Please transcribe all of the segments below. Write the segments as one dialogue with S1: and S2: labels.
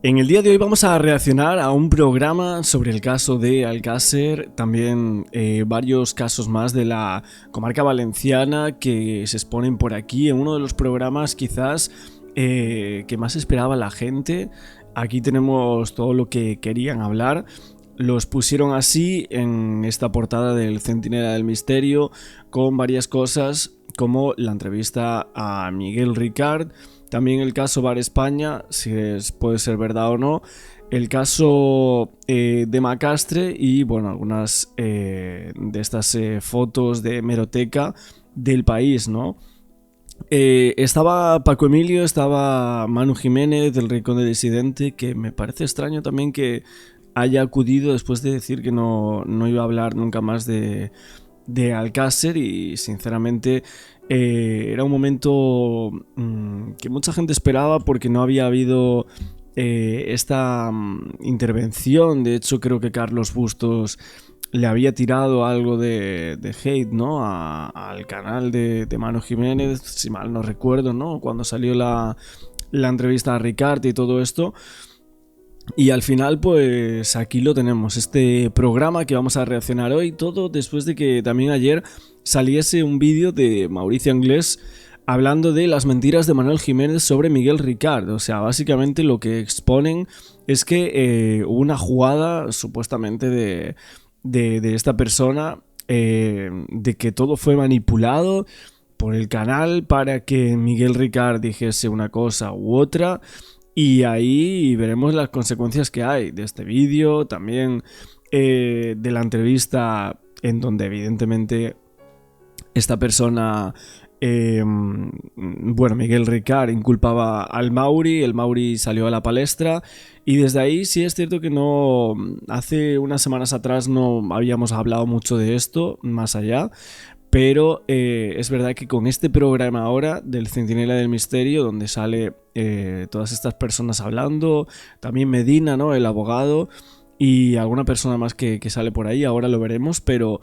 S1: En el día de hoy vamos a reaccionar a un programa sobre el caso de Alcácer, también varios casos más de la comarca valenciana que se exponen por aquí en uno de los programas quizás que más esperaba la gente. Aquí tenemos todo lo que querían hablar. Los pusieron así en esta portada del Centinela del Misterio, con varias cosas como la entrevista a Miguel Ricard, también el caso Bar España, si puede ser verdad o no, el caso de Macastre y bueno, algunas de estas fotos de hemeroteca del país, ¿no? Estaba Paco Emilio, estaba Manu Jiménez del Rincón de Disidente, que me parece extraño también que haya acudido después de decir que no iba a hablar nunca más de Alcácer, y sinceramente era un momento que mucha gente esperaba porque no había habido esta intervención. De hecho, creo que Carlos Bustos le había tirado algo de hate, ¿no? Al canal de Manu Jiménez, si mal no recuerdo, ¿no? Cuando salió la entrevista a Ricard y todo esto. Y al final, pues aquí lo tenemos, este programa que vamos a reaccionar hoy, todo después de que también ayer saliese un vídeo de Mauricio Anglés hablando de las mentiras de Manuel Jiménez sobre Miguel Ricard. O sea, básicamente lo que exponen es que hubo una jugada supuestamente de esta persona, de que todo fue manipulado por el canal para que Miguel Ricard dijese una cosa u otra. Y ahí veremos las consecuencias que hay de este vídeo, también de la entrevista en donde evidentemente esta persona, Miguel Ricard inculpaba al Mauri, el Mauri salió a la palestra y desde ahí sí es cierto que no, hace unas semanas atrás no habíamos hablado mucho de esto, más allá. Pero es verdad que con este programa ahora del Centinela del Misterio, donde sale todas estas personas hablando, también Medina, ¿no? El abogado, y alguna persona más que sale por ahí, ahora lo veremos, pero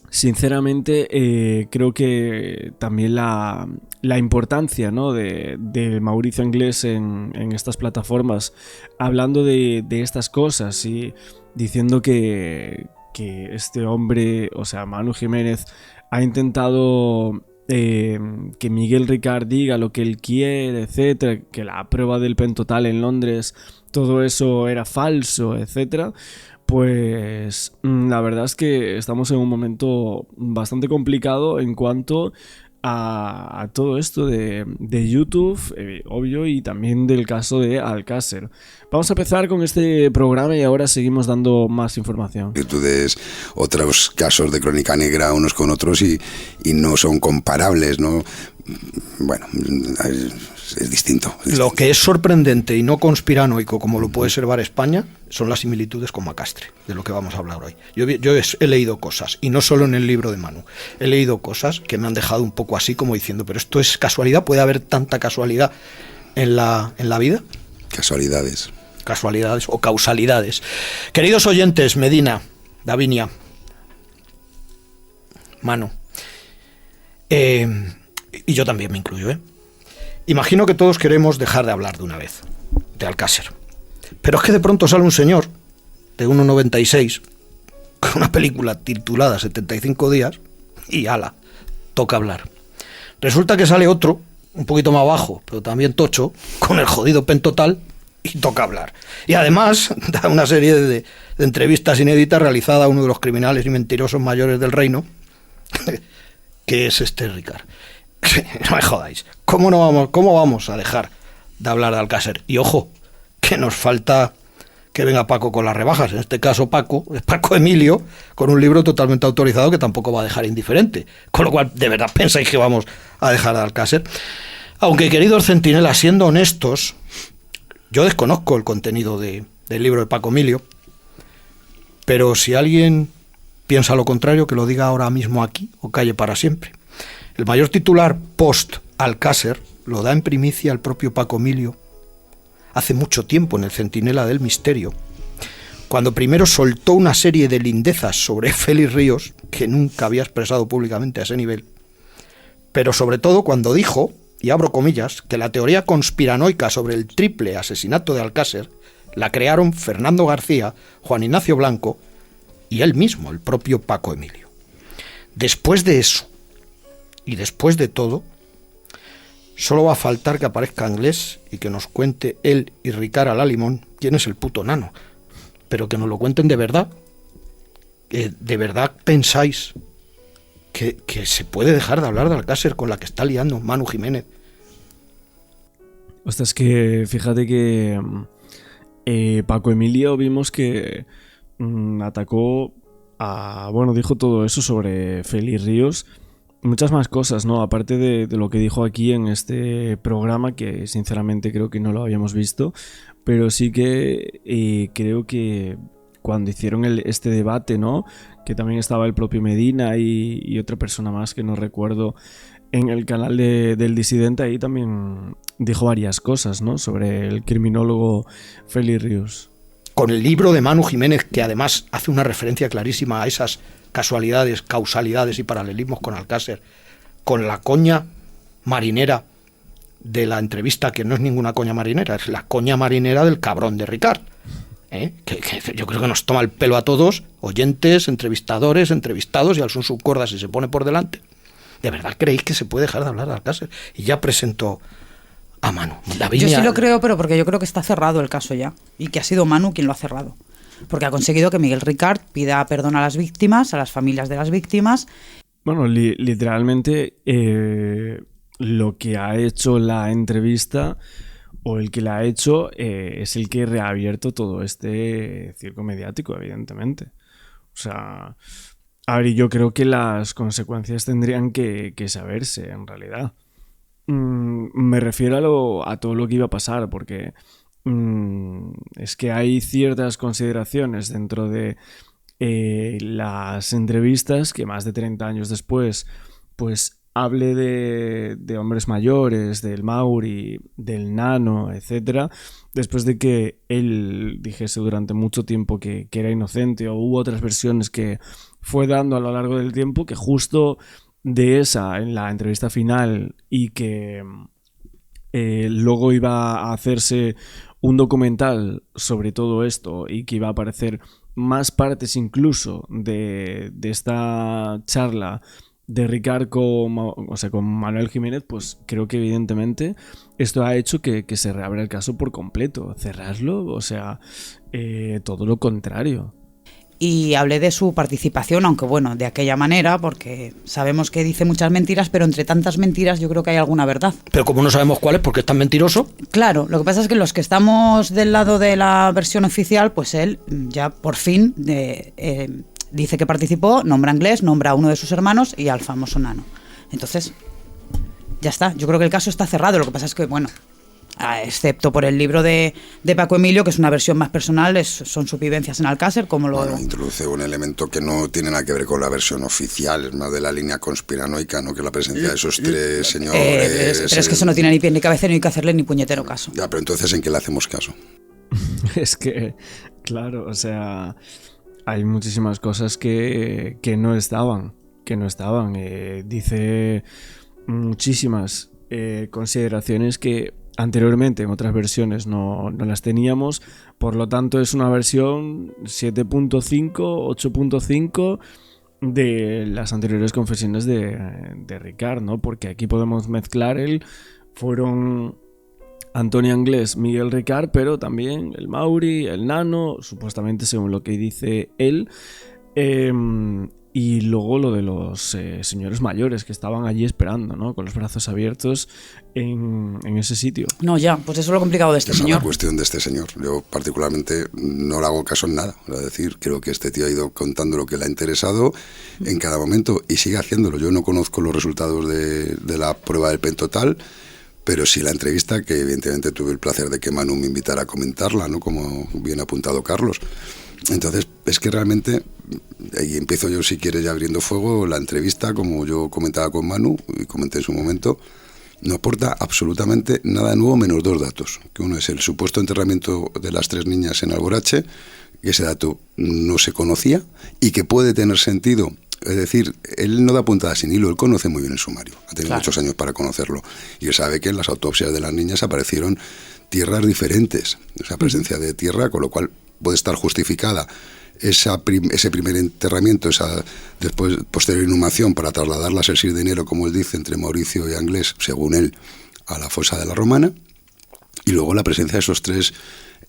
S1: sinceramente creo que también la importancia, ¿no? de Mauricio Anglés en estas plataformas, hablando de estas cosas y diciendo que este hombre, o sea, Manu Jiménez, ha intentado que Miguel Ricard diga lo que él quiere, etcétera, que la prueba del pentotal en Londres, todo eso era falso, etcétera. Pues la verdad es que estamos en un momento bastante complicado en cuanto a todo esto de YouTube, obvio, y también del caso de Alcácer. Vamos a empezar con este programa y ahora seguimos dando más información.
S2: Virtudes, otros casos de crónica negra unos con otros y no son comparables, ¿no? Bueno, es distinto.
S3: Lo que es sorprendente y no conspiranoico, como lo puede ser Bar España, son las similitudes con Macastre, de lo que vamos a hablar hoy. Yo he leído cosas, y no solo en el libro de Manu, he leído cosas que me han dejado un poco así como diciendo, pero esto es casualidad, ¿puede haber tanta casualidad en la vida?
S2: Casualidades
S3: O causalidades. Queridos oyentes, Medina, Davinia, Manu, y yo también me incluyo, imagino que todos queremos dejar de hablar de una vez de Alcácer, pero es que de pronto sale un señor de 1,96 con una película titulada 75 días y ala, toca hablar. Resulta que sale otro un poquito más bajo, pero también tocho, con el jodido pentotal, y toca hablar. Y además da una serie de entrevistas inéditas realizadas a uno de los criminales y mentirosos mayores del reino, que es este Ricard. No me jodáis. ¿Cómo vamos a dejar de hablar de Alcácer? Y ojo, que nos falta que venga Paco con las rebajas. En este caso Paco Emilio, con un libro totalmente autorizado que tampoco va a dejar indiferente. Con lo cual, ¿de verdad pensáis que vamos a dejar de Alcácer? Aunque, queridos centinelas, siendo honestos, yo desconozco el contenido del libro de Paco Emilio, pero si alguien piensa lo contrario, que lo diga ahora mismo aquí o calle para siempre. El mayor titular post-Alcácer lo da en primicia el propio Paco Emilio hace mucho tiempo en el Centinela del Misterio, cuando primero soltó una serie de lindezas sobre Félix Ríos, que nunca había expresado públicamente a ese nivel, pero sobre todo cuando dijo y abro comillas, que la teoría conspiranoica sobre el triple asesinato de Alcácer la crearon Fernando García, Juan Ignacio Blanco y él mismo, el propio Paco Emilio. Después de eso, y después de todo, solo va a faltar que aparezca Anglés y que nos cuente él y Ricard Alalimón quién es el puto Nano. Pero que nos lo cuenten de verdad. ¿De verdad pensáis que se puede dejar de hablar de Alcácer con la que está liando Manu Jiménez?
S1: O sea, es que fíjate que Paco Emilio vimos que atacó a... Bueno, dijo todo eso sobre Félix Ríos. Muchas más cosas, ¿no? Aparte de lo que dijo aquí en este programa, que sinceramente creo que no lo habíamos visto, pero sí que creo que cuando hicieron este debate, ¿no? Que también estaba el propio Medina y otra persona más que no recuerdo en el canal del Disidente, ahí también dijo varias cosas, ¿no? Sobre el criminólogo Félix Ríos.
S3: Con el libro de Manu Jiménez, que además hace una referencia clarísima a esas casualidades, causalidades y paralelismos con Alcácer, con la coña marinera de la entrevista, que no es ninguna coña marinera, es la coña marinera del cabrón de Ricard, que yo creo que nos toma el pelo a todos, oyentes, entrevistadores, entrevistados, y al son su corda si se pone por delante. ¿De verdad creéis que se puede dejar de hablar de Alcácer? Y ya presentó a Manu.
S4: Yo sí lo creo, pero porque yo creo que está cerrado el caso ya, y que ha sido Manu quien lo ha cerrado. Porque ha conseguido que Miguel Ricard pida perdón a las víctimas, a las familias de las víctimas.
S1: Bueno, literalmente lo que ha hecho la entrevista, o el que la ha hecho, es el que ha reabierto todo este circo mediático, evidentemente. O sea, a ver, yo creo que las consecuencias tendrían que saberse, en realidad. Me refiero a todo lo que iba a pasar, porque es que hay ciertas consideraciones dentro de las entrevistas que más de 30 años después pues hable de hombres mayores, del Mauri, del Nano, etcétera, después de que él dijese durante mucho tiempo que era inocente, o hubo otras versiones que fue dando a lo largo del tiempo, que justo de esa en la entrevista final, y que luego iba a hacerse un documental sobre todo esto y que iba a aparecer más partes incluso de esta charla de Ricard con Manuel Jiménez, pues creo que evidentemente esto ha hecho que se reabra el caso por completo. Cerrarlo, o sea, todo lo contrario.
S4: Y hablé de su participación, aunque bueno, de aquella manera, porque sabemos que dice muchas mentiras, pero entre tantas mentiras yo creo que hay alguna verdad.
S3: Pero como no sabemos cuál es, porque es tan mentiroso.
S4: Claro, lo que pasa es que los que estamos del lado de la versión oficial, pues él ya por fin dice que participó, nombra a Anglés, nombra a uno de sus hermanos y al famoso Nano. Entonces, ya está. Yo creo que el caso está cerrado. Lo que pasa es que, bueno, excepto por el libro de Paco Emilio, que es una versión más personal, son sus vivencias en Alcácer, como lo...
S2: Bueno, introduce un elemento que no tiene nada que ver con la versión oficial, es más de la línea conspiranoica, ¿no? Que la presencia de esos tres señores...
S4: pero es que eso no tiene ni pie ni cabeza, ni hay que hacerle ni puñetero caso.
S2: Ya, pero entonces, ¿en qué le hacemos caso?
S1: Es que, claro, o sea, hay muchísimas cosas que no estaban, dice muchísimas consideraciones que anteriormente en otras versiones no las teníamos, por lo tanto es una versión 7.5, 8.5 de las anteriores confesiones de Ricard, ¿no? Porque aquí podemos mezclar fueron Antonio Anglés, Miguel Ricard, pero también el Mauri, el Nano, supuestamente según lo que dice él, y luego lo de los señores mayores que estaban allí esperando, ¿no? Con los brazos abiertos en ese sitio.
S4: No, ya, pues eso es lo complicado de este señor.
S2: Es la cuestión de este señor. Yo particularmente no le hago caso en nada. Es decir, creo que este tío ha ido contando lo que le ha interesado en cada momento y sigue haciéndolo. Yo no conozco los resultados de la prueba del pentotal, pero sí la entrevista, que evidentemente tuve el placer de que Manu me invitara a comentarla, ¿no? Como bien ha apuntado Carlos. Entonces, es que realmente, ahí empiezo yo, si quieres, ya abriendo fuego. La entrevista, como yo comentaba con Manu, y comenté en su momento, no aporta absolutamente nada nuevo, menos dos datos. Que uno es el supuesto enterramiento de las tres niñas en Alborache, que ese dato no se conocía, y que puede tener sentido Es decir, él no da puntada sin hilo, él conoce muy bien el sumario, ha tenido
S3: Claro.
S2: muchos años para conocerlo, y él sabe que en las autopsias de las niñas aparecieron tierras diferentes, esa presencia de tierra, con lo cual puede estar justificada ese primer enterramiento, esa después posterior inhumación para trasladarlas el 6 de enero, como él dice, entre Mauricio y Anglés, según él, a la fosa de la Romana, y luego la presencia de esos 3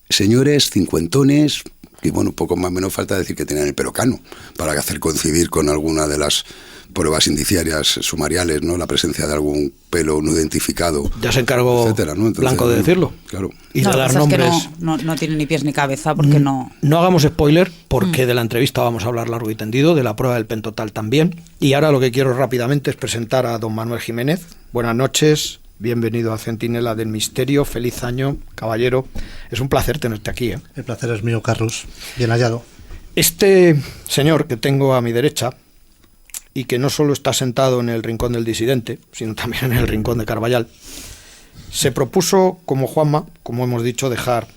S2: señores cincuentones, y bueno, poco más o menos falta decir que tenían el pelo cano, para hacer coincidir con alguna de las pruebas indiciarias sumariales, ¿no? La presencia de algún pelo no identificado,
S3: Ya se encargó
S2: etcétera, ¿no? Entonces,
S3: Blanco de decirlo.
S2: Claro.
S3: Y
S4: No,
S3: de
S4: lo
S3: dar
S4: que pasa es que
S3: nombres.
S4: no tiene ni pies ni cabeza porque no...
S3: No hagamos spoiler, porque de la entrevista vamos a hablar largo y tendido, de la prueba del pentotal también. Y ahora lo que quiero rápidamente es presentar a don Manuel Jiménez. Buenas noches, bienvenido a Centinela del Misterio, feliz año, caballero. Es un placer tenerte aquí, ¿eh?
S5: El placer es mío, Carlos. Bien hallado.
S3: Este señor que tengo a mi derecha, y que no solo está sentado en el rincón del disidente, sino también en el rincón de Carballal, se propuso, como Juanma, como hemos dicho, dejar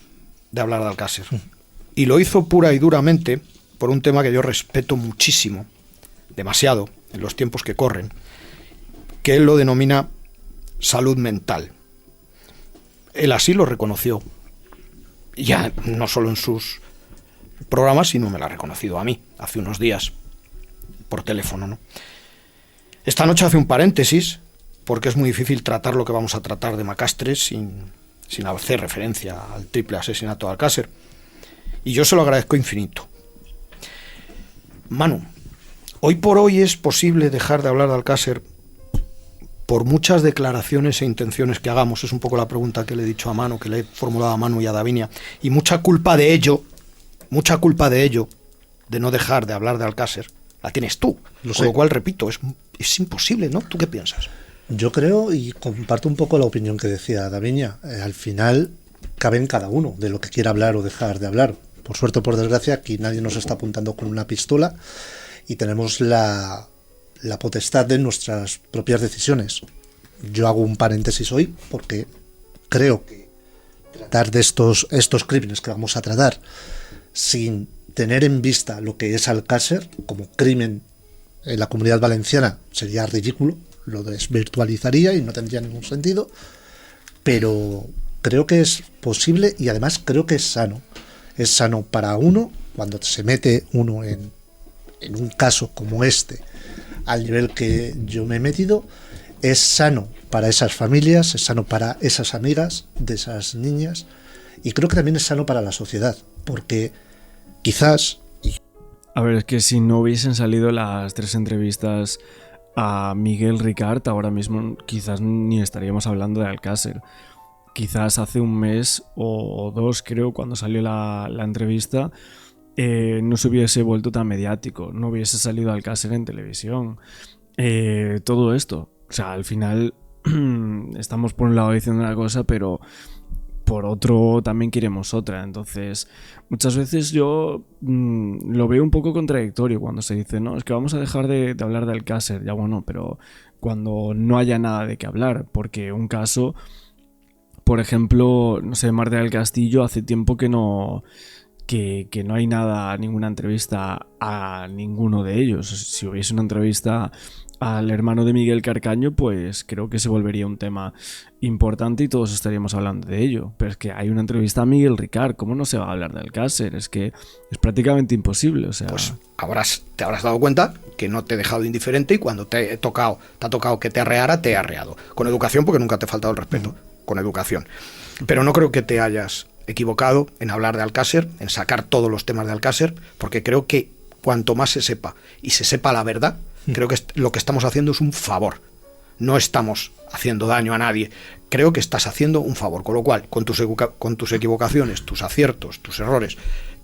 S3: de hablar de Alcácer. Y lo hizo pura y duramente por un tema que yo respeto muchísimo, demasiado, en los tiempos que corren, que él lo denomina salud mental. Él así lo reconoció, ya no solo en sus programas, sino me lo ha reconocido a mí, hace unos días, por teléfono, ¿no? Esta noche hace un paréntesis, porque es muy difícil tratar lo que vamos a tratar de Macastre sin hacer referencia al triple asesinato de Alcácer. Y yo se lo agradezco infinito. Manu, hoy por hoy es posible dejar de hablar de Alcácer por muchas declaraciones e intenciones que hagamos. Es un poco la pregunta que le he dicho a Manu, que le he formulado a Manu y a Davinia. Y mucha culpa de ello, de no dejar de hablar de Alcácer, la tienes tú.
S5: Lo
S3: Con
S5: sé.
S3: lo cual, repito, es imposible, ¿no? ¿Tú qué piensas?
S5: Yo creo, y comparto un poco la opinión que decía Daviña, al final cabe en cada uno de lo que quiera hablar o dejar de hablar. Por suerte o por desgracia, aquí nadie nos está apuntando con una pistola y tenemos la potestad de nuestras propias decisiones. Yo hago un paréntesis hoy porque creo que tratar de estos crímenes que vamos a tratar sin tener en vista lo que es Alcácer como crimen en la Comunidad Valenciana sería ridículo, lo desvirtualizaría y no tendría ningún sentido, pero creo que es posible y además creo que es sano. Es sano para uno, cuando se mete uno en un caso como este, al nivel que yo me he metido, es sano para esas familias, es sano para esas amigas de esas niñas, y creo que también es sano para la sociedad, porque quizás...
S1: A ver, es que si no hubiesen salido las 3 entrevistas a Miguel Ricart, ahora mismo quizás ni estaríamos hablando de Alcácer. Quizás hace un mes o 2, creo, cuando salió la entrevista, no se hubiese vuelto tan mediático, no hubiese salido Alcácer en televisión. Todo esto, o sea, al final estamos por un lado diciendo una cosa, pero por otro también queremos otra. Entonces, muchas veces yo lo veo un poco contradictorio cuando se dice, no, es que vamos a dejar de hablar de Alcácer. Ya bueno, pero cuando no haya nada de qué hablar, porque un caso, por ejemplo, no sé, Mar del Castillo, hace tiempo que no hay nada, ninguna entrevista a ninguno de ellos. Si hubiese una entrevista al hermano de Miguel Carcaño, pues creo que se volvería un tema importante y todos estaríamos hablando de ello. Pero es que hay una entrevista a Miguel Ricart, ¿cómo no se va a hablar de Alcácer? Es que es prácticamente imposible, o sea...
S3: Pues te habrás dado cuenta que no te he dejado indiferente y cuando te ha tocado que te arreara, te he arreado. Con educación, porque nunca te he faltado el respeto. Con educación. Pero no creo que te hayas equivocado en hablar de Alcácer, en sacar todos los temas de Alcácer, porque creo que cuanto más se sepa y se sepa la verdad, creo que lo que estamos haciendo es un favor. No estamos haciendo daño a nadie. Creo que estás haciendo un favor. Con lo cual, con tus equivocaciones, tus aciertos, tus errores,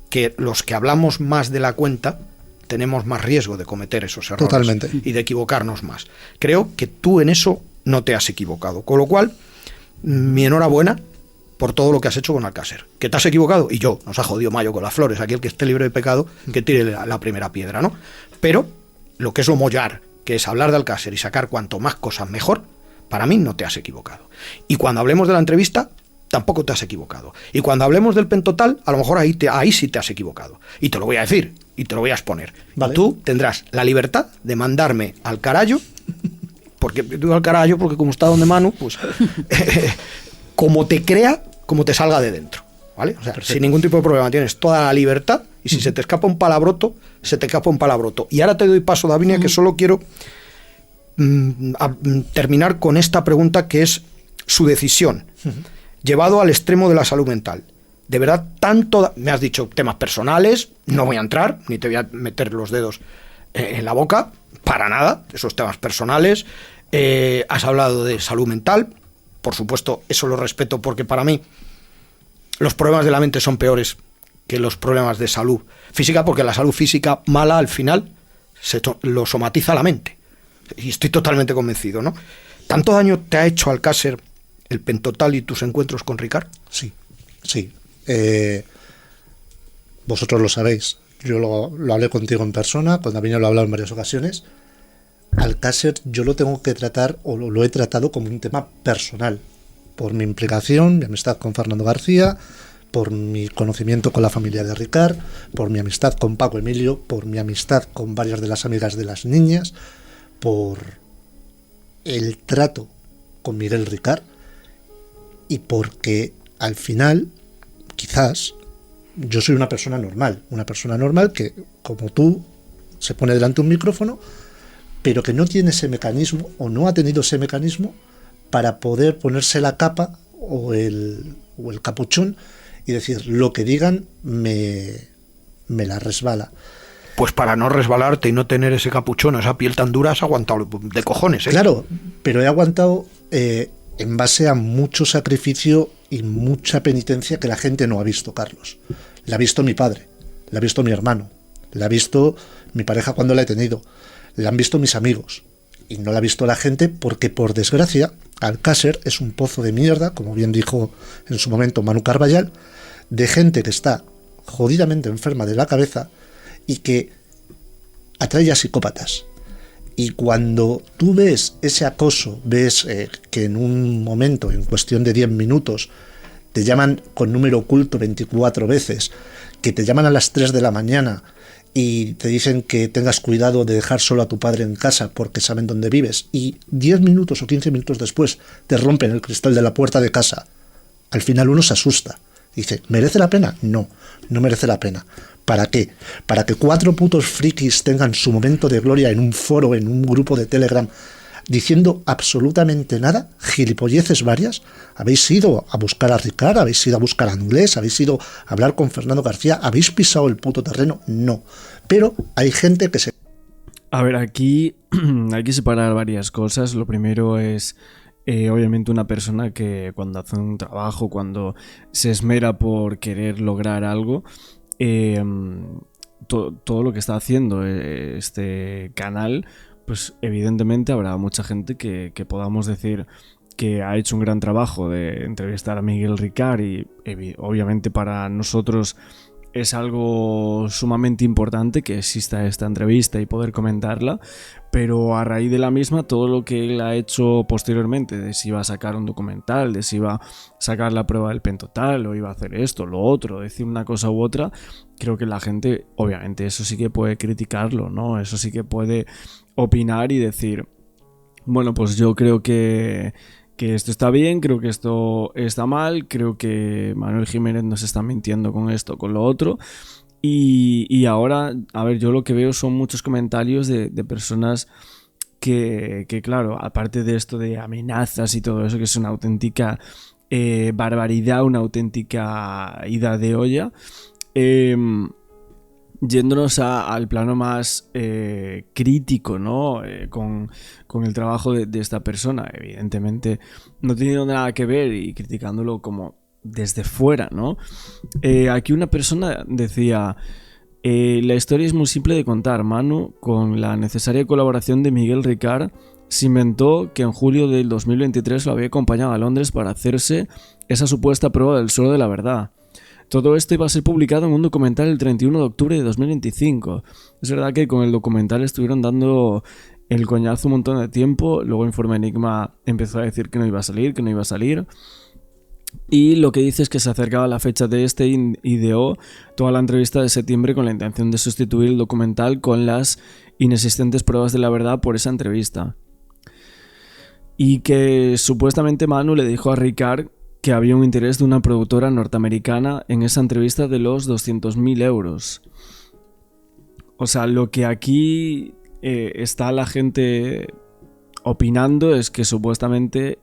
S3: que los que hablamos más de la cuenta tenemos más riesgo de cometer esos errores.
S5: Totalmente.
S3: Y de equivocarnos más. Creo que tú en eso no te has equivocado. Con lo cual, mi enhorabuena por todo lo que has hecho con Alcácer. Que te has equivocado, y yo, nos ha jodido Mayo con las flores, aquí el que esté libre de pecado, que tire la primera piedra, ¿no? Pero lo que es lo mollar, que es hablar de Alcácer y sacar cuanto más cosas mejor, para mí no te has equivocado. Y cuando hablemos de la entrevista, tampoco te has equivocado. Y cuando hablemos del pentotal, a lo mejor ahí sí te has equivocado. Y te lo voy a decir, y te lo voy a exponer.
S5: Vale.
S3: Y tú tendrás la libertad de mandarme al carallo, porque digo al carallo porque como está donde Manu, pues como te crea, como te salga de dentro, ¿vale? O sea, sin ningún tipo de problema, tienes toda la libertad y si se te escapa un palabroto, se te escapa un palabroto. Y ahora te doy paso, Davinia, que solo quiero terminar con esta pregunta que es su decisión, llevado al extremo de la salud mental. De verdad, tanto... Me has dicho temas personales, no voy a entrar, ni te voy a meter los dedos en la boca, para nada, esos temas personales. Has hablado de salud mental, por supuesto, eso lo respeto porque para mí los problemas de la mente son peores que los problemas de salud física, porque la salud física mala al final lo somatiza la mente. Y estoy totalmente convencido, ¿no? ¿Tanto daño te ha hecho Alcácer el pentotal y tus encuentros con Ricard?
S5: Sí, sí. Vosotros lo sabéis. Yo lo hablé contigo en persona, con Davinia lo he hablado en varias ocasiones. Alcácer yo lo tengo que tratar, o lo he tratado como un tema personal, por mi implicación, mi amistad con Fernando García, por mi conocimiento con la familia de Ricard, por mi amistad con Paco Emilio, por mi amistad con varias de las amigas de las niñas, por el trato con Miguel Ricard y porque al final quizás yo soy una persona normal que como tú se pone delante un micrófono pero que no tiene ese mecanismo o no ha tenido ese mecanismo para poder ponerse la capa o el capuchón y decir lo que digan me la resbala.
S3: Pues para no resbalarte y no tener ese capuchón, esa piel tan dura, has aguantado de cojones, ¿eh?
S5: Claro, pero he aguantado en base a mucho sacrificio y mucha penitencia que la gente no ha visto, Carlos. La ha visto mi padre, la ha visto mi hermano, la ha visto mi pareja cuando la he tenido, la han visto mis amigos y no la ha visto la gente porque, por desgracia, Alcácer es un pozo de mierda, como bien dijo en su momento Manu Carballal, de gente que está jodidamente enferma de la cabeza y que atrae a psicópatas. Y cuando tú ves ese acoso, ves que en un momento, en cuestión de 10 minutos, te llaman con número oculto 24 veces, que te llaman a las 3 de la mañana y te dicen que tengas cuidado de dejar solo a tu padre en casa porque saben dónde vives, y 10 minutos o 15 minutos después te rompen el cristal de la puerta de casa, al final uno se asusta. Dice, ¿merece la pena? No, no merece la pena. ¿Para qué? Para que 4 putos frikis tengan su momento de gloria en un foro, en un grupo de Telegram, diciendo absolutamente nada, gilipolleces varias. Habéis ido a buscar a Ricard, habéis ido a buscar a Anglés, habéis ido a hablar con Fernando García, habéis pisado el puto terreno. No. Pero hay gente que se...
S1: A ver, aquí hay que separar varias cosas. Lo primero es... obviamente una persona que cuando hace un trabajo, cuando se esmera por querer lograr algo, todo lo que está haciendo este canal, pues evidentemente habrá mucha gente que podamos decir que ha hecho un gran trabajo de entrevistar a Miguel Ricard y obviamente para nosotros es algo sumamente importante que exista esta entrevista y poder comentarla, pero a raíz de la misma todo lo que él ha hecho posteriormente, de si iba a sacar un documental, de si iba a sacar la prueba del pentotal o iba a hacer esto, lo otro, decir una cosa u otra, creo que la gente, obviamente eso sí que puede criticarlo, ¿no? Eso sí que puede opinar y decir, bueno, pues yo creo que esto está bien, creo que esto está mal, creo que Manuel Jiménez nos está mintiendo con esto, con lo otro. Y ahora, a ver, yo lo que veo son muchos comentarios de personas que, claro, aparte de esto de amenazas y todo eso, que es una auténtica barbaridad, una auténtica ida de olla, yéndonos al plano más crítico, ¿no? Con el trabajo de esta persona, evidentemente no teniendo nada que ver y criticándolo como desde fuera, ¿no? Aquí una persona decía, la historia es muy simple de contar. Manu, con la necesaria colaboración de Miguel Ricard, se inventó que en julio del 2023 lo había acompañado a Londres para hacerse esa supuesta prueba del suelo de la verdad. Todo esto iba a ser publicado en un documental el 31 de octubre de 2025. Es verdad que con el documental estuvieron dando el coñazo un montón de tiempo. Luego Informe Enigma empezó a decir que no iba a salir, Y lo que dice es que se acercaba la fecha de este y ideó toda la entrevista de septiembre con la intención de sustituir el documental con las inexistentes pruebas de la verdad por esa entrevista. Y que supuestamente Manu le dijo a Ricard que había un interés de una productora norteamericana en esa entrevista de los 200.000 euros. O sea, lo que aquí está la gente opinando es que supuestamente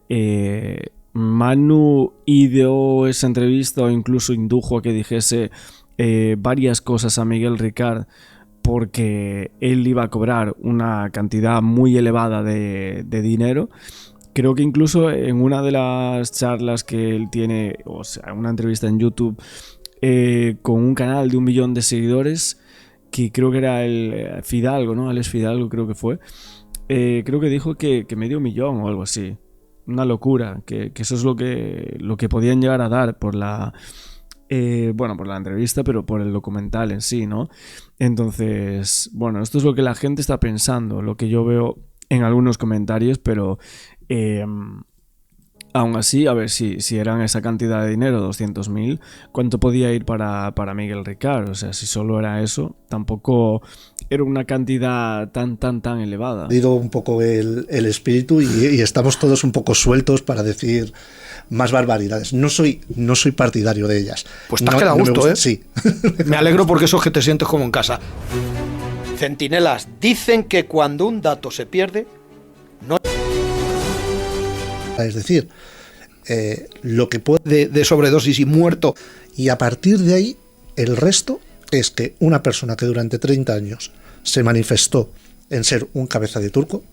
S1: Manu ideó esa entrevista o incluso indujo a que dijese varias cosas a Miguel Ricard porque él iba a cobrar una cantidad muy elevada de dinero. Creo que incluso en una de las charlas que él tiene, o sea, una entrevista en YouTube con un canal de 1 millón de seguidores, que creo que era el Fidalgo, ¿no? Alex Fidalgo creo que fue. Creo que dijo que medio millón o algo así. Una locura, que eso es lo que podían llegar a dar por la... por la entrevista, pero por el documental en sí, ¿no? Entonces, bueno, esto es lo que la gente está pensando, lo que yo veo en algunos comentarios, pero aún así, a ver si eran esa cantidad de dinero, 200.000, ¿cuánto podía ir para Miguel Ricard? O sea, si solo era eso, tampoco era una cantidad tan elevada.
S5: Ha ido un poco el espíritu y estamos todos un poco sueltos para decir más barbaridades. No soy partidario de ellas.
S3: Pues te has quedado a gusto, ¿eh?
S5: Sí.
S3: Me alegro porque eso es que te sientes como en casa. Centinelas, dicen que cuando un dato se pierde, no...
S5: Es decir, lo que puede...
S3: de sobredosis y muerto.
S5: Y a partir de ahí, el resto es que una persona que durante 30 años se manifestó en ser un cabeza de turco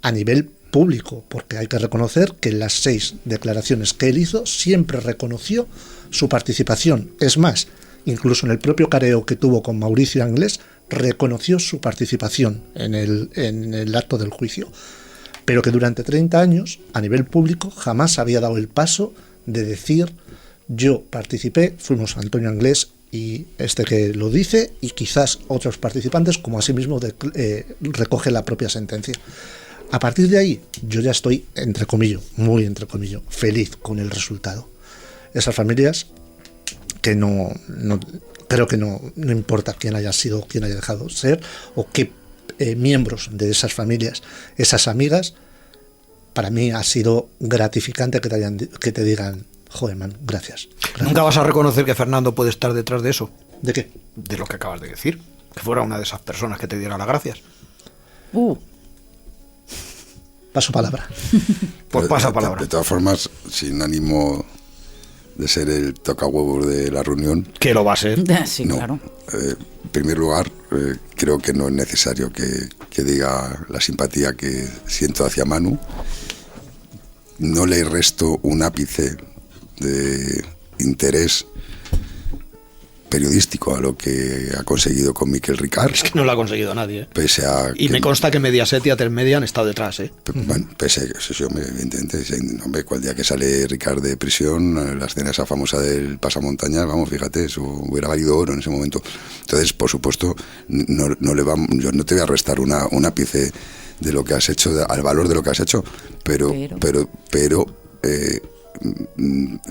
S5: a nivel público, porque hay que reconocer que en las 6 declaraciones que él hizo siempre reconoció su participación. Es más, incluso en el propio careo que tuvo con Mauricio Anglés, reconoció su participación en el acto del juicio. Pero que durante 30 años, a nivel público, jamás había dado el paso de decir: yo participé, fuimos Antonio Anglés y este que lo dice, y quizás otros participantes, como asimismo recoge la propia sentencia. A partir de ahí, yo ya estoy, entre comillas, muy entre comillas, feliz con el resultado. Esas familias que no creo que no importa quién haya sido, quién haya dejado ser, o qué miembros de esas familias, esas amigas, para mí ha sido gratificante que te digan: joder, man, gracias.
S3: Nunca vas a reconocer que Fernando puede estar detrás de eso.
S5: ¿De qué?
S3: De lo que acabas de decir. Que fuera una de esas personas que te diera las gracias.
S5: Paso palabra.
S3: Pues pasa palabra.
S2: De todas formas, sin ánimo de ser el tocahuevos de la reunión.
S3: Que lo va a ser.
S4: Sí,
S2: no,
S4: claro.
S2: En primer lugar, creo que no es necesario que diga la simpatía que siento hacia Manu. No le resto un ápice de interés periodístico a lo que ha conseguido con Miquel Ricard.
S3: Es que no lo ha conseguido nadie, ¿eh?
S2: Pese a
S3: y me consta que Mediaset y Atresmedia han estado detrás, ¿eh?
S2: Bueno, pese a que eso, evidentemente, hombre, cual día que sale Ricard de prisión, la escena esa famosa del pasamontañas, vamos, fíjate, eso hubiera valido oro en ese momento. Entonces, por supuesto, yo no te voy a restar un ápice de lo que has hecho, al valor de lo que has hecho, pero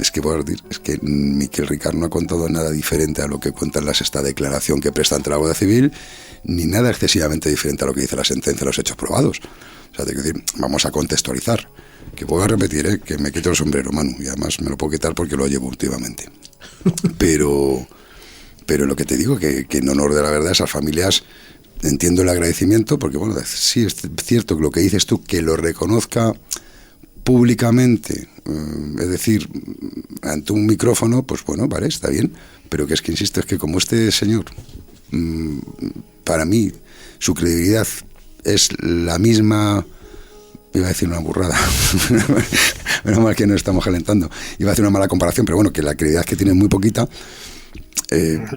S2: es que voy a decir, es que Miquel Ricard no ha contado nada diferente a lo que cuenta en esta declaración que presta ante la Guardia Civil, ni nada excesivamente diferente a lo que dice la sentencia de los hechos probados. O sea, te quiero decir, vamos a contextualizar. Que voy a repetir, que me quito el sombrero, Manu, y además me lo puedo quitar porque lo llevo últimamente. Pero lo que te digo, que en honor de la verdad, esas familias, entiendo el agradecimiento, porque bueno, sí es cierto que lo que dices tú, que lo reconozca públicamente, es decir, ante un micrófono, pues bueno, vale, está bien, pero que es que insisto, es que como este señor, para mí, su credibilidad es la misma, iba a decir una burrada, menos mal que no estamos calentando, iba a hacer una mala comparación, pero bueno, que la credibilidad que tiene es muy poquita.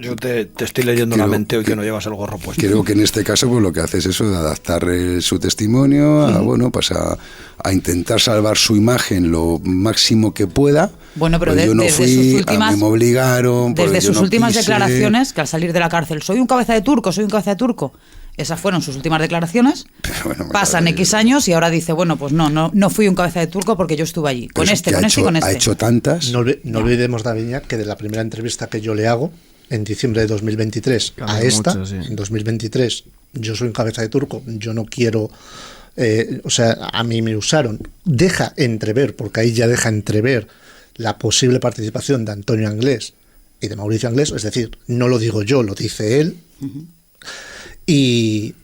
S3: Yo te estoy leyendo la mente hoy que no llevas el gorro puesto.
S2: Creo que en este caso pues lo que hace es eso, de adaptar su testimonio a, bueno, pues a intentar salvar su imagen lo máximo que pueda.
S4: Bueno, pero
S2: pues yo no fui,
S4: sus últimas,
S2: a mí me obligaron.
S4: Desde sus
S2: no
S4: últimas
S2: quise.
S4: Declaraciones, que al salir de la cárcel, soy un cabeza de turco, Esas fueron sus últimas declaraciones.
S2: Bueno,
S4: pasan X años y ahora dice, bueno, pues no fui un cabeza de turco porque yo estuve allí. Con este, con este y con este.
S2: Ha hecho tantas.
S5: No olvidemos, Daviña, que de la primera entrevista que yo le hago, en diciembre de 2023, a esta, mucho, sí. En 2023, yo soy un cabeza de turco, yo no quiero... o sea, a mí me usaron. Deja entrever, porque ahí ya deja entrever la posible participación de Antonio Anglés y de Mauricio Anglés, es decir, no lo digo yo, lo dice él. Y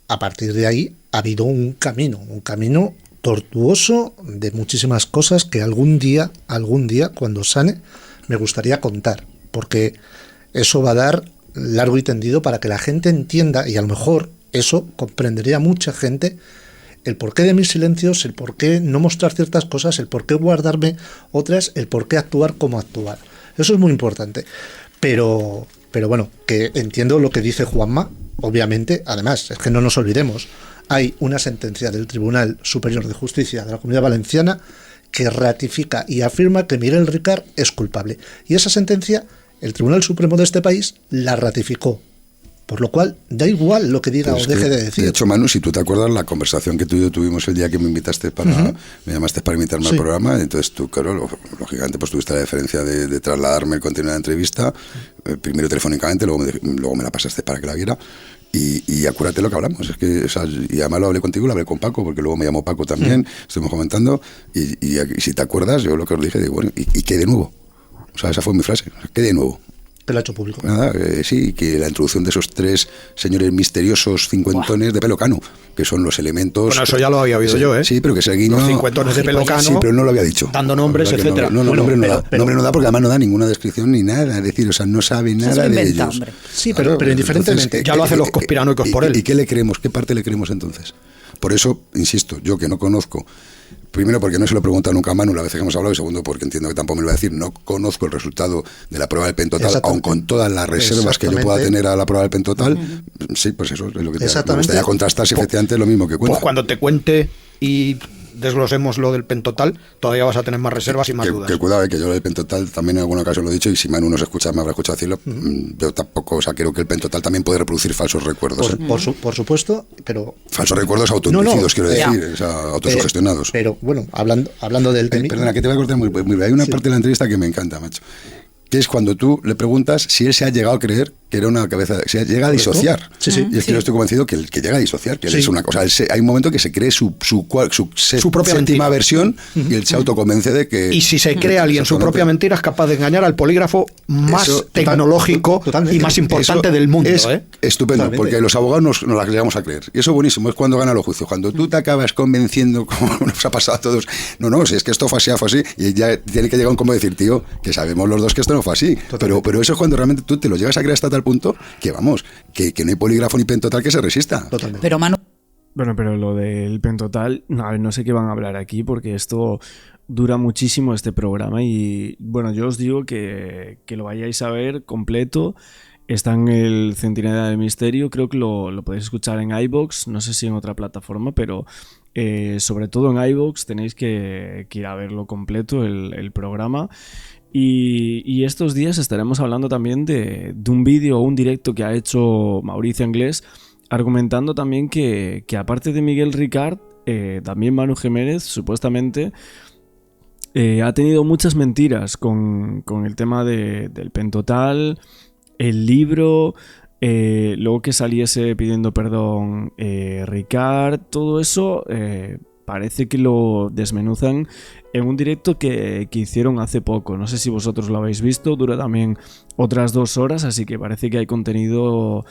S5: a partir de ahí ha habido un camino tortuoso de muchísimas cosas que algún día, cuando sane, me gustaría contar, porque eso va a dar largo y tendido para que la gente entienda, y a lo mejor eso comprendería a mucha gente, el porqué de mis silencios, el porqué no mostrar ciertas cosas, el porqué guardarme otras, el porqué actuar como actuar. Eso es muy importante. Pero bueno, que entiendo lo que dice Juanma, obviamente. Además, es que no nos olvidemos, hay una sentencia del Tribunal Superior de Justicia de la Comunidad Valenciana que ratifica y afirma que Miguel Ricard es culpable. Y esa sentencia, el Tribunal Supremo de este país la ratificó. Por lo cual, da igual lo que diga o deje de decir.
S2: De hecho, Manu, si tú te acuerdas la conversación que tú y yo tuvimos el día que me invitaste me llamaste para invitarme al programa, entonces tú, claro, lógicamente, pues tuviste la deferencia de trasladarme el contenido de la entrevista, primero telefónicamente, luego me la pasaste para que la viera. Y acuérdate lo que hablamos, es que, o sea, y además lo hablé contigo, lo hablé con Paco, porque luego me llamó Paco también, estuvimos comentando, y si te acuerdas, yo lo que os dije, digo, bueno, ¿y qué de nuevo? O sea, esa fue mi frase, ¿qué de nuevo?
S5: Que lo ha hecho público.
S2: Nada, sí, que la introducción de esos tres señores misteriosos cincuentones de pelo cano, que son los elementos...
S3: Bueno, eso ya lo había oído yo, ¿eh?
S2: Sí, pero que es el guiño...
S3: Los cincuentones de pelo cano...
S2: Sí, pero no lo había dicho.
S3: Dando nombres, etcétera.
S2: No, nombre no da porque además no da ninguna descripción ni nada. Es decir, o sea, no sabe nada de ellos.
S4: Hombre.
S5: Sí, pero indiferentemente...
S2: Entonces,
S3: ya lo hacen los conspiranoicos por él.
S2: ¿Y qué le creemos? ¿Qué parte le creemos entonces? Por eso, insisto, yo que no conozco... Primero, porque no se lo he preguntado nunca a Manu la vez que hemos hablado, y segundo, porque entiendo que tampoco me lo va a decir. No conozco el resultado de la prueba del pentotal, aun con todas las reservas que yo pueda tener a la prueba del pentotal. Sí, pues eso es lo que me gustaría contrastar si efectivamente es lo mismo que cuenta.
S3: Pues cuando te cuente y desglosemos lo del pentotal, todavía vas a tener más reservas y más dudas.
S2: Que cuidado, que yo el pentotal también en alguna ocasión lo he dicho, y si Manu nos escucha, me habrá escuchado decirlo. Yo tampoco, o sea, creo que el pentotal también puede reproducir falsos recuerdos.
S5: Por supuesto, pero...
S2: Falsos recuerdos autoinducidos, quiero decir, o sea, autosugestionados.
S5: Pero bueno, hablando del tema...
S2: Perdona, que te voy a cortar muy breve. Hay una parte de la entrevista que me encanta, macho. Que es cuando tú le preguntas si él se ha llegado a creer que era una cabeza, se llega a disociar.
S5: Sí.
S2: Y es que yo estoy convencido que llega a disociar, que él es una cosa. Hay un momento que se cree su propia séptima versión y él se autoconvence de que...
S3: Y si se cree alguien su propia mentira, es capaz de engañar al polígrafo más tecnológico y más importante del mundo.
S2: Es estupendo, porque los abogados nos las llegamos a creer. Y eso es buenísimo, es cuando gana los juicios. Cuando tú te acabas convenciendo, como nos ha pasado a todos, no, si es que esto fue así, y ya tiene que llegar un como decir, tío, que sabemos los dos que esto no fue así. Pero eso es cuando realmente tú te lo llegas a creer hasta tal punto que vamos, que no hay polígrafo ni pentotal que se resista.
S5: Totalmente.
S4: Pero Manu...
S1: Bueno, pero lo del pentotal, no sé qué van a hablar aquí porque esto dura muchísimo este programa y bueno, yo os digo que lo vayáis a ver completo. Está en el Centinela del Misterio, creo que lo podéis escuchar en iVoox, no sé si en otra plataforma, pero sobre todo en iVoox tenéis que ir a verlo completo, el programa. Y estos días estaremos hablando también de un vídeo o un directo que ha hecho Mauricio Anglés, argumentando también que aparte de Miguel Ricard, también Manu Jiménez supuestamente ha tenido muchas mentiras con el tema del pentotal, el libro, luego que saliese pidiendo perdón Ricard, todo eso parece que lo desmenuzan en un directo que hicieron hace poco. No sé si vosotros lo habéis visto, dura también otras 2 horas, así que parece que hay contenido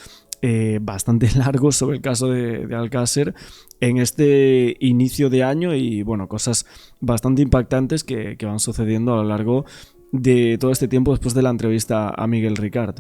S1: bastante largo sobre el caso de Alcácer en este inicio de año y bueno, cosas bastante impactantes que van sucediendo a lo largo de todo este tiempo después de la entrevista a Miguel Ricard.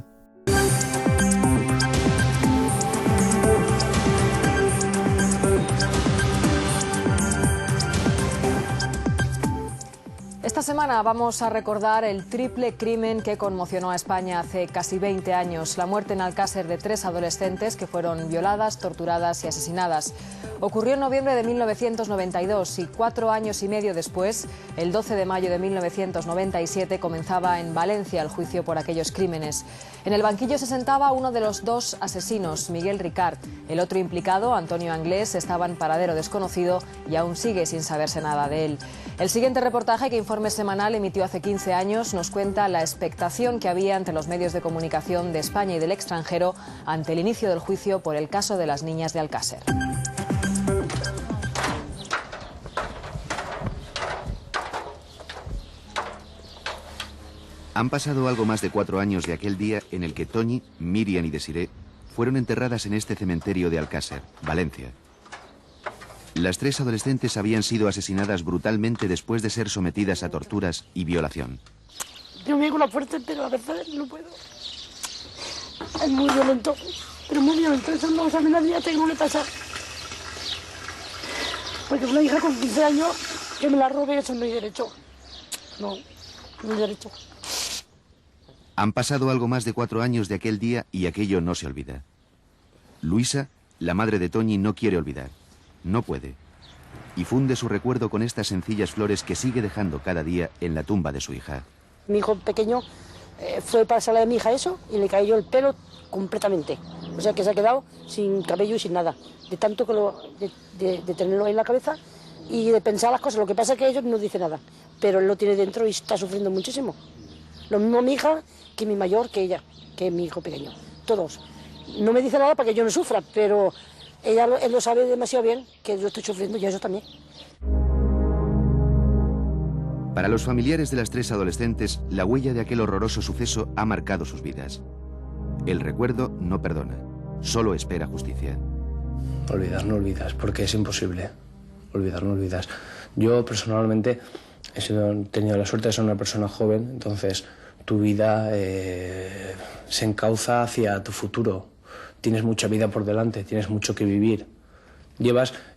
S6: Esta semana vamos a recordar el triple crimen que conmocionó a España hace casi 20 años. La muerte en Alcácer de 3 adolescentes que fueron violadas, torturadas y asesinadas. Ocurrió en noviembre de 1992 y 4 años y medio después, el 12 de mayo de 1997, comenzaba en Valencia el juicio por aquellos crímenes. En el banquillo se sentaba uno de los 2 asesinos, Miguel Ricard. El otro implicado, Antonio Anglés, estaba en paradero desconocido y aún sigue sin saberse nada de él. El siguiente reportaje que Informe Semanal emitió hace 15 años nos cuenta la expectación que había entre los medios de comunicación de España y del extranjero ante el inicio del juicio por el caso de las niñas de Alcácer.
S7: Han pasado algo más de 4 años de aquel día en el que Toñi, Miriam y Desiré fueron enterradas en este cementerio de Alcácer, Valencia. Las 3 adolescentes habían sido asesinadas brutalmente después de ser sometidas a torturas y violación.
S8: Yo me digo la fuerte, pero a veces no puedo. Es muy violento, pero muy violento. Eso no sabe nadie, tengo que pasar. Porque una hija con 15 años que me la robe, eso no hay derecho. No hay derecho.
S7: Han pasado algo más de 4 años de aquel día y aquello no se olvida. Luisa, la madre de Toñi, no quiere olvidar. No puede. Y funde su recuerdo con estas sencillas flores que sigue dejando cada día en la tumba de su hija.
S8: Mi hijo pequeño fue para salir de mi hija eso y le cayó el pelo completamente. O sea que se ha quedado sin cabello y sin nada. De tanto que de tenerlo en la cabeza y de pensar las cosas. Lo que pasa es que ellos no dicen nada. Pero él lo tiene dentro y está sufriendo muchísimo. Lo mismo mi hija que mi mayor que ella, que mi hijo pequeño. Todos. No me dice nada para que yo no sufra, pero él lo sabe demasiado bien que yo estoy sufriendo y ellos también.
S7: Para los familiares de las 3 adolescentes, la huella de aquel horroroso suceso ha marcado sus vidas. El recuerdo no perdona, solo espera justicia.
S9: Olvidar no olvidas, porque es imposible. Olvidar no olvidas. Yo personalmente he tenido la suerte de ser una persona joven, entonces tu vida se encauza hacia tu futuro. Tienes mucha vida por delante, tienes mucho que vivir.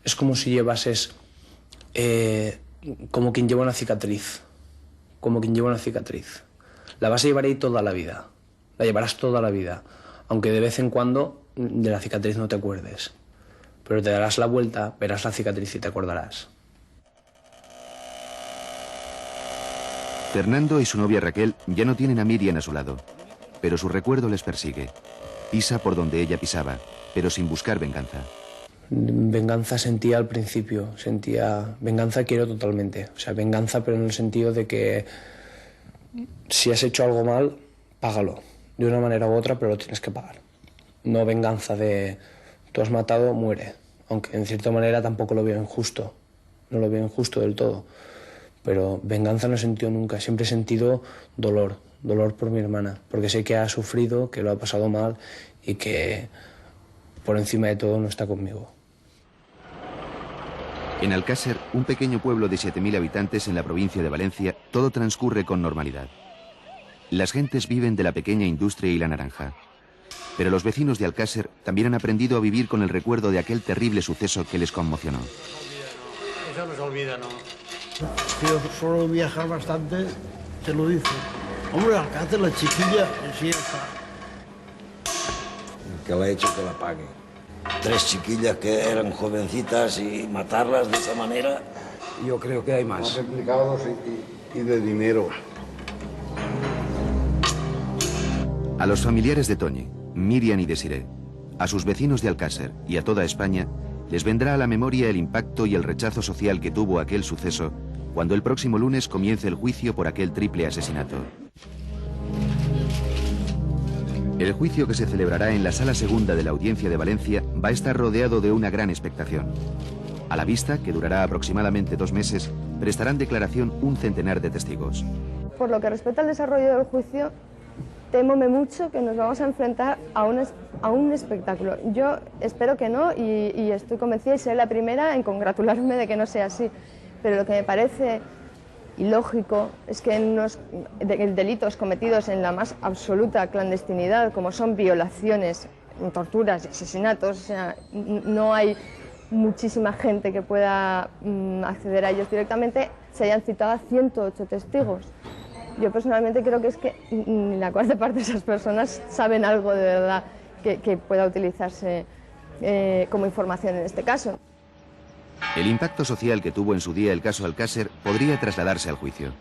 S9: Es como si llevases, como quien lleva una cicatriz. Como quien lleva una cicatriz. La vas a llevar ahí toda la vida. La llevarás toda la vida. Aunque de vez en cuando de la cicatriz no te acuerdes. Pero te darás la vuelta, verás la cicatriz y te acordarás.
S7: Fernando y su novia Raquel ya no tienen a Miriam a su lado, pero su recuerdo les persigue. Pisa por donde ella pisaba, pero sin buscar venganza.
S9: Venganza sentía al principio, venganza quiero totalmente. O sea, venganza pero en el sentido de que si has hecho algo mal, págalo. De una manera u otra, pero lo tienes que pagar. No venganza de tú has matado, muere. Aunque en cierta manera tampoco lo veo injusto. No lo veo injusto del todo. Pero venganza no he sentido nunca, siempre he sentido dolor por mi hermana, porque sé que ha sufrido, que lo ha pasado mal y que por encima de todo no está conmigo.
S7: En Alcácer, un pequeño pueblo de 7.000 habitantes en la provincia de Valencia, todo transcurre con normalidad. Las gentes viven de la pequeña industria y la naranja. Pero los vecinos de Alcácer también han aprendido a vivir con el recuerdo de aquel terrible suceso que les conmocionó.
S10: Eso no se olvida, ¿no? Yo suelo viajar bastante, te lo dice. Hombre, Alcácer, la chiquilla, sí está.
S11: Que la ha hecho que la pague. 3 chiquillas que eran jovencitas y matarlas de esa manera, yo creo que hay más.
S2: Más implicados y de dinero.
S7: A los familiares de Toñi, Miriam y Desiré, a sus vecinos de Alcácer y a toda España, les vendrá a la memoria el impacto y el rechazo social que tuvo aquel suceso cuando el próximo lunes comience el juicio por aquel triple asesinato. El juicio, que se celebrará en la Sala Segunda de la Audiencia de Valencia, va a estar rodeado de una gran expectación. A la vista, que durará aproximadamente 2 meses, prestarán declaración un centenar de testigos.
S12: Por lo que respecta al desarrollo del juicio, témome mucho que nos vamos a enfrentar a un espectáculo. Yo espero que no y estoy convencida y seré la primera en congratularme de que no sea así. Pero lo que me parece ilógico es que delitos cometidos en la más absoluta clandestinidad, como son violaciones, torturas y asesinatos, o sea, no hay muchísima gente que pueda acceder a ellos directamente, se hayan citado a 108 testigos. Yo personalmente creo que es que ni la cuarta parte de esas personas saben algo de verdad que pueda utilizarse como información en este caso.
S7: El impacto social que tuvo en su día el caso Alcácer podría trasladarse al juicio.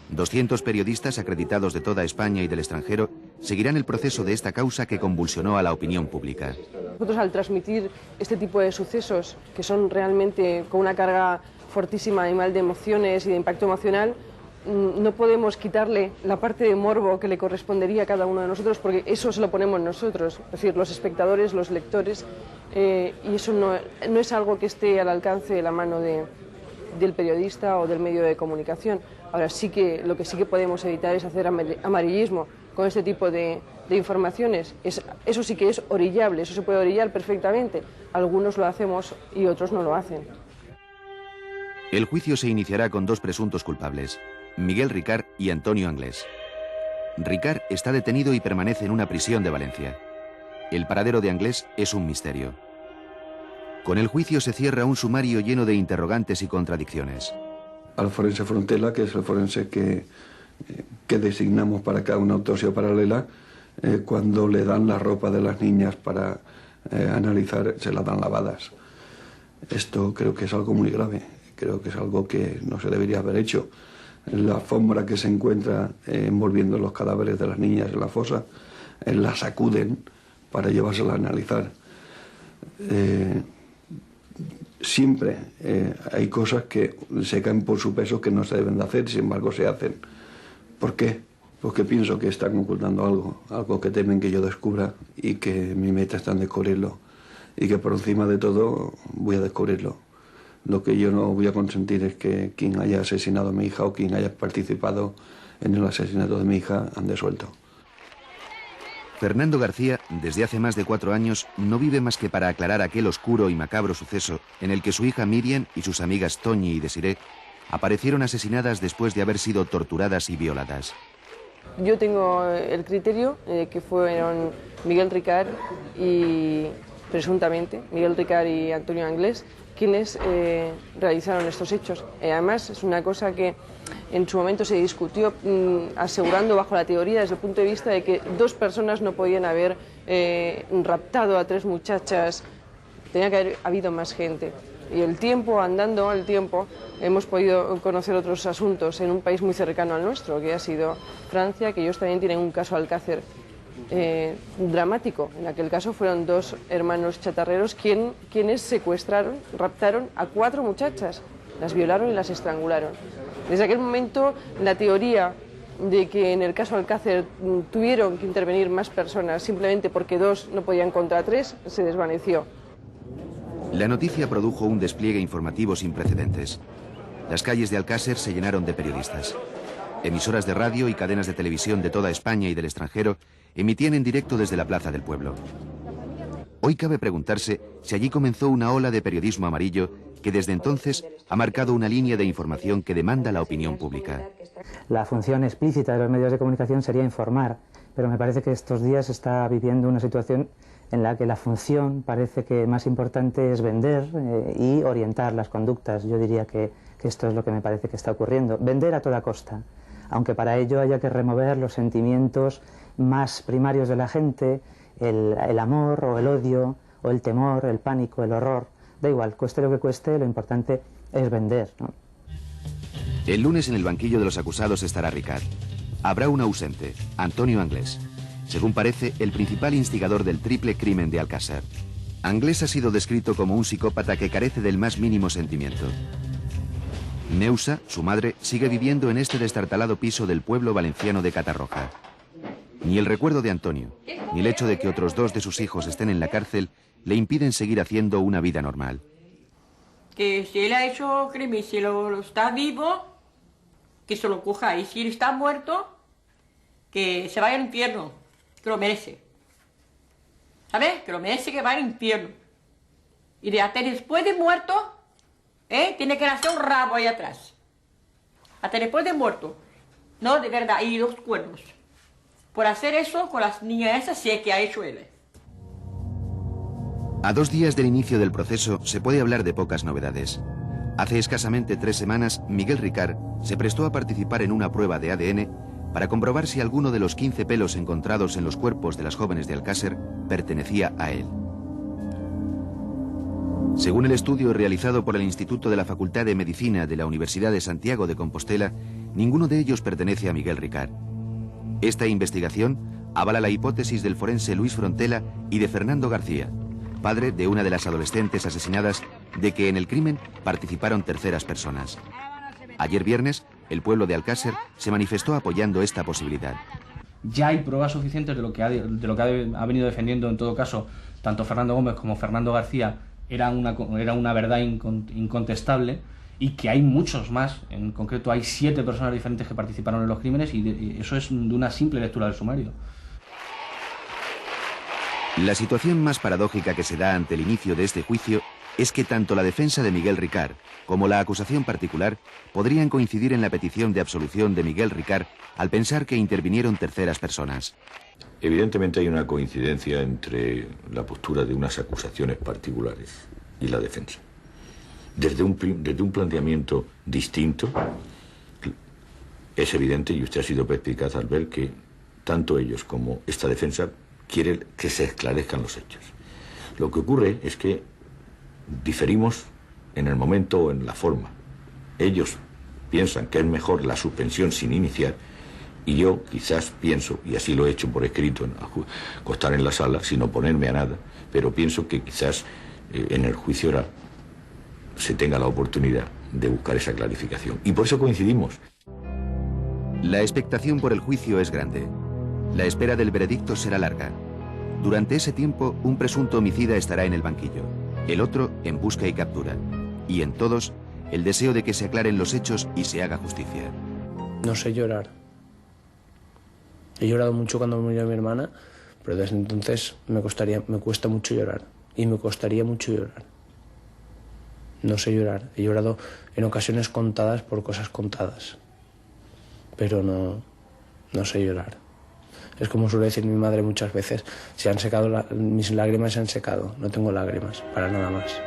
S7: 200 periodistas acreditados de toda España y del extranjero seguirán el proceso de esta causa que convulsionó a la opinión pública.
S13: Nosotros, al transmitir este tipo de sucesos, que son realmente con una carga fortísima animal de emociones y de impacto emocional, no podemos quitarle la parte de morbo que le correspondería a cada uno de nosotros, porque eso se lo ponemos nosotros, es decir, los espectadores, los lectores, y eso no es algo que esté al alcance de la mano del periodista o del medio de comunicación. Ahora sí que lo que sí que podemos evitar es hacer amarillismo con este tipo de informaciones. Eso sí que es orillable, eso se puede orillar perfectamente. Algunos lo hacemos y otros no lo hacen.
S7: El juicio se iniciará con 2 presuntos culpables, Miguel Ricard y Antonio Anglés. Ricard está detenido y permanece en una prisión de Valencia. El paradero de Anglés es un misterio. Con el juicio se cierra un sumario lleno de interrogantes y contradicciones.
S14: Al forense Frontela, que es el forense que designamos para cada una autopsia paralela, cuando le dan la ropa de las niñas para analizar, se las dan lavadas. Esto creo que es algo muy grave, creo que es algo que no se debería haber hecho. La alfombra que se encuentra envolviendo los cadáveres de las niñas en la fosa, la sacuden para llevársela a analizar. Siempre hay cosas que se caen por su peso que no se deben de hacer, sin embargo se hacen. ¿Por qué? Porque pienso que están ocultando algo que temen que yo descubra y que mi meta está en descubrirlo. Y que por encima de todo voy a descubrirlo. Lo que yo no voy a consentir es que quien haya asesinado a mi hija o quien haya participado en el asesinato de mi hija ande suelto.
S7: Fernando García, desde hace más de 4 años, no vive más que para aclarar aquel oscuro y macabro suceso en el que su hija Miriam y sus amigas Toñi y Desiré aparecieron asesinadas después de haber sido torturadas y violadas.
S13: Yo tengo el criterio que fueron Miguel Ricard y, presuntamente, Miguel Ricard y Antonio Anglés, quienes realizaron estos hechos. Además, es una cosa que en su momento se discutió asegurando bajo la teoría desde el punto de vista de que 2 personas no podían haber raptado a 3 muchachas, tenía que haber habido más gente. Y el tiempo, andando el tiempo, hemos podido conocer otros asuntos en un país muy cercano al nuestro, que ha sido Francia, que ellos también tienen un caso Alcácer dramático. En aquel caso fueron 2 hermanos chatarreros quienes secuestraron, raptaron a 4 muchachas, las violaron y las estrangularon. Desde aquel momento la teoría de que en el caso Alcácer tuvieron que intervenir más personas simplemente porque 2 no podían contra 3 se desvaneció.
S7: La noticia produjo un despliegue informativo sin precedentes. Las calles de Alcácer se llenaron de periodistas. Emisoras de radio y cadenas de televisión de toda España y del extranjero emitían en directo desde la Plaza del Pueblo. Hoy cabe preguntarse si allí comenzó una ola de periodismo amarillo que desde entonces ha marcado una línea de información que demanda la opinión pública.
S15: La función explícita de los medios de comunicación sería informar, pero me parece que estos días se está viviendo una situación en la que la función parece que más importante es vender y orientar las conductas. Yo diría que esto es lo que me parece que está ocurriendo. Vender a toda costa, aunque para ello haya que remover los sentimientos más primarios de la gente, el amor o el odio, o el temor, el pánico, el horror. Da igual, cueste lo que cueste, lo importante es vender, ¿no?
S7: El lunes en el banquillo de los acusados estará Ricard. Habrá un ausente, Antonio Anglés. Según parece, el principal instigador del triple crimen de Alcácer. Anglés ha sido descrito como un psicópata que carece del más mínimo sentimiento. Neusa, su madre, sigue viviendo en este destartalado piso del pueblo valenciano de Catarroja. Ni el recuerdo de Antonio, ni el hecho de que otros 2 de sus hijos estén en la cárcel le impiden seguir haciendo una vida normal.
S16: Que si él ha hecho crimen, si lo está vivo, que se lo coja. Y si él está muerto, que se vaya al infierno, que lo merece. ¿Sabes? Que lo merece, que vaya al infierno. Y hasta después de muerto, tiene que nacer un rabo ahí atrás. Hasta después de muerto. No, de verdad, y 2 cuernos. Por hacer eso con las niñas esas, sí que ha hecho él.
S7: A 2 días del inicio del proceso se puede hablar de pocas novedades. Hace escasamente 3 semanas, Miguel Ricard se prestó a participar en una prueba de ADN para comprobar si alguno de los 15 pelos encontrados en los cuerpos de las jóvenes de Alcácer pertenecía a él. Según el estudio realizado por el Instituto de la Facultad de Medicina de la Universidad de Santiago de Compostela, ninguno de ellos pertenece a Miguel Ricard. Esta investigación avala la hipótesis del forense Luis Frontela y de Fernando García, padre de una de las adolescentes asesinadas, de que en el crimen participaron terceras personas. Ayer viernes, el pueblo de Alcácer se manifestó apoyando esta posibilidad.
S17: Ya hay pruebas suficientes de lo que ha venido defendiendo, en todo caso, tanto Fernando Gómez como Fernando García. Era una verdad incontestable, y que hay muchos más. En concreto hay 7 personas diferentes que participaron en los crímenes, y eso es de una simple lectura del sumario.
S7: La situación más paradójica que se da ante el inicio de este juicio es que tanto la defensa de Miguel Ricard como la acusación particular podrían coincidir en la petición de absolución de Miguel Ricard al pensar que intervinieron terceras personas.
S18: Evidentemente hay una coincidencia entre la postura de unas acusaciones particulares y la defensa. Desde un planteamiento distinto, es evidente, y usted ha sido perspicaz al ver, que tanto ellos como esta defensa quieren que se esclarezcan los hechos. Lo que ocurre es que diferimos en el momento o en la forma. Ellos piensan que es mejor la suspensión sin iniciar, y yo quizás pienso, y así lo he hecho por escrito, acostar en la sala sin oponerme a nada, pero pienso que quizás en el juicio oral se tenga la oportunidad de buscar esa clarificación. Y por eso coincidimos.
S7: La expectación por el juicio es grande. La espera del veredicto será larga. Durante ese tiempo, un presunto homicida estará en el banquillo, el otro en busca y captura. Y en todos, el deseo de que se aclaren los hechos y se haga justicia.
S9: No sé llorar. He llorado mucho cuando murió mi hermana, pero desde entonces me cuesta mucho llorar. Y me costaría mucho llorar. No sé llorar. He llorado en ocasiones contadas por cosas contadas. Pero no sé llorar. Es como suele decir mi madre muchas veces, mis lágrimas se han secado, no tengo lágrimas, para nada más.